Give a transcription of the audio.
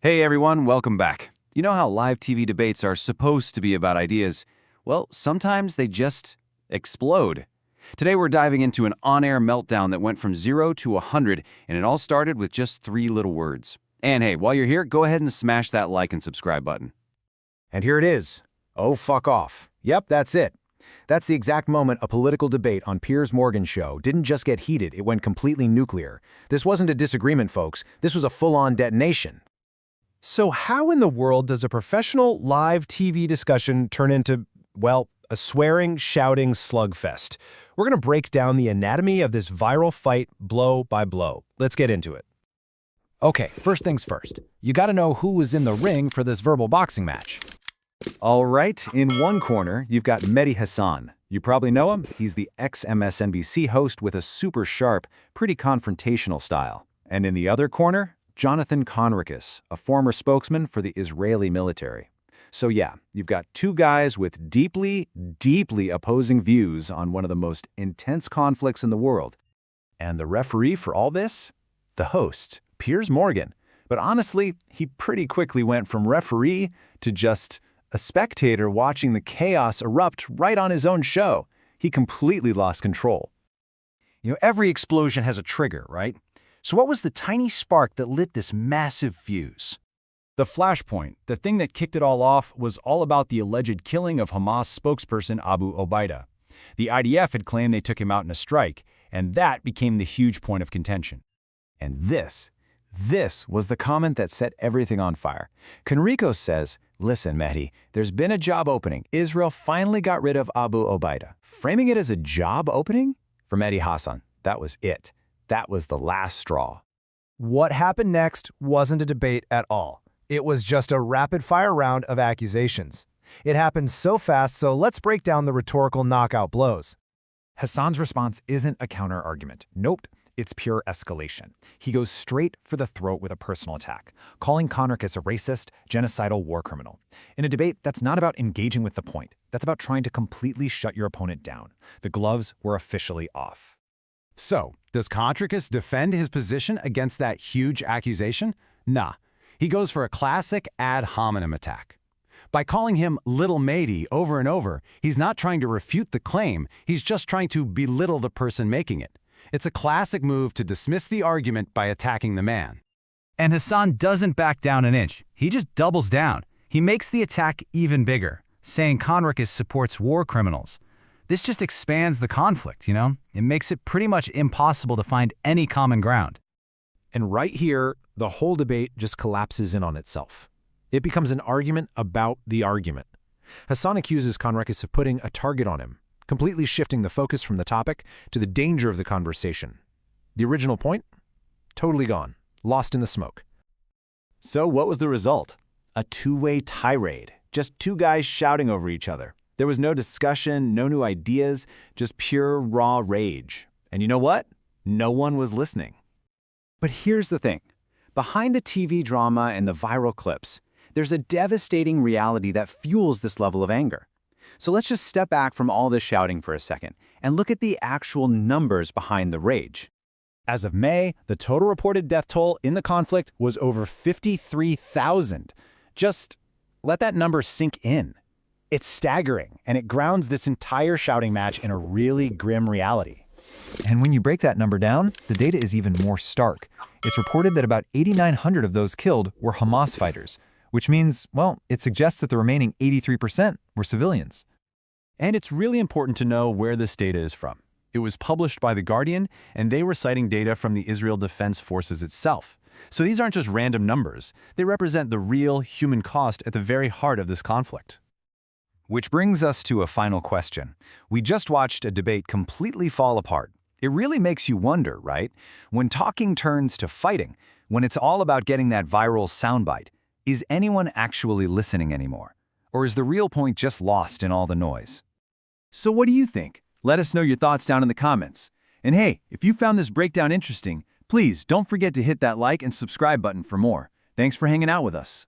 Hey everyone, welcome back. You know how live TV debates are supposed to be about ideas? Well, sometimes they just explode. Today we're diving into an on-air meltdown that went from 0 to 100, and it all started with just 3 little words. And hey, while you're here, go ahead and smash that like and subscribe button. And here it is. Oh, fuck off. Yep, that's it. That's the exact moment a political debate on Piers Morgan's show didn't just get heated, it went completely nuclear. This wasn't a disagreement, folks. This was a full-on detonation. So how in the world does a professional live TV discussion turn into, well, a swearing, shouting slugfest? We're going to break down the anatomy of this viral fight blow by blow. Let's get into it. Okay, first things first. You gotta know who was in the ring for this verbal boxing match. All right, in one corner, you've got Mehdi Hasan. You probably know him. He's the ex-MSNBC host with a super sharp, pretty confrontational style. And in the other corner, Jonathan Conricus, a former spokesman for the Israeli military. So yeah, you've got two guys with deeply opposing views on one of the most intense conflicts in the world. And the referee for all this? The host, Piers Morgan. But honestly, he pretty quickly went from referee to just a spectator watching the chaos erupt right on his own show. He completely lost control. You know, every explosion has a trigger, right? So what was the tiny spark that lit this massive fuse? The flashpoint, the thing that kicked it all off, was all about the alleged killing of Hamas spokesperson Abu Obaida. The IDF had claimed they took him out in a strike, and that became the huge point of contention. And this was the comment that set everything on fire. Conricus says, "Listen, Mehdi, there's been a job opening. Israel finally got rid of Abu Obaida." Framing it as a job opening? For Mehdi Hasan, that was it. That was the last straw. What happened next wasn't a debate at all. It was just a rapid-fire round of accusations. It happened so fast, so let's break down the rhetorical knockout blows. Hasan's response isn't a counter-argument. Nope, it's pure escalation. He goes straight for the throat with a personal attack, calling Conricus a racist, genocidal war criminal. In a debate, that's not about engaging with the point. That's about trying to completely shut your opponent down. The gloves were officially off. So, does Conricus defend his position against that huge accusation? Nah. He goes for a classic ad hominem attack. By calling him Little Mehdi over and over, he's not trying to refute the claim, he's just trying to belittle the person making it. It's a classic move to dismiss the argument by attacking the man. And Hasan doesn't back down an inch. He just doubles down. He makes the attack even bigger, saying Conricus supports war criminals. This just expands the conflict, you know? It makes it pretty much impossible to find any common ground. And right here, the whole debate just collapses in on itself. It becomes an argument about the argument. Hasan accuses Conricus of putting a target on him, completely shifting the focus from the topic to the danger of the conversation. The original point? Totally gone, lost in the smoke. So what was the result? A two-way tirade. Just two guys shouting over each other. There was no discussion, no new ideas, just pure raw rage. And you know what? No one was listening. But here's the thing. Behind the TV drama and the viral clips, there's a devastating reality that fuels this level of anger. So let's just step back from all this shouting for a second and look at the actual numbers behind the rage. As of May, the total reported death toll in the conflict was over 53,000. Just let that number sink in. It's staggering, and it grounds this entire shouting match in a really grim reality. And when you break that number down, the data is even more stark. It's reported that about 8,900 of those killed were Hamas fighters, which means, well, it suggests that the remaining 83% were civilians. And it's really important to know where this data is from. It was published by The Guardian, and they were citing data from the Israel Defense Forces itself. So these aren't just random numbers. They represent the real human cost at the very heart of this conflict. Which brings us to a final question. We just watched a debate completely fall apart. It really makes you wonder, right? When talking turns to fighting, when it's all about getting that viral soundbite, is anyone actually listening anymore? Or is the real point just lost in all the noise? So what do you think? Let us know your thoughts down in the comments. And hey, if you found this breakdown interesting, please don't forget to hit that like and subscribe button for more. Thanks for hanging out with us.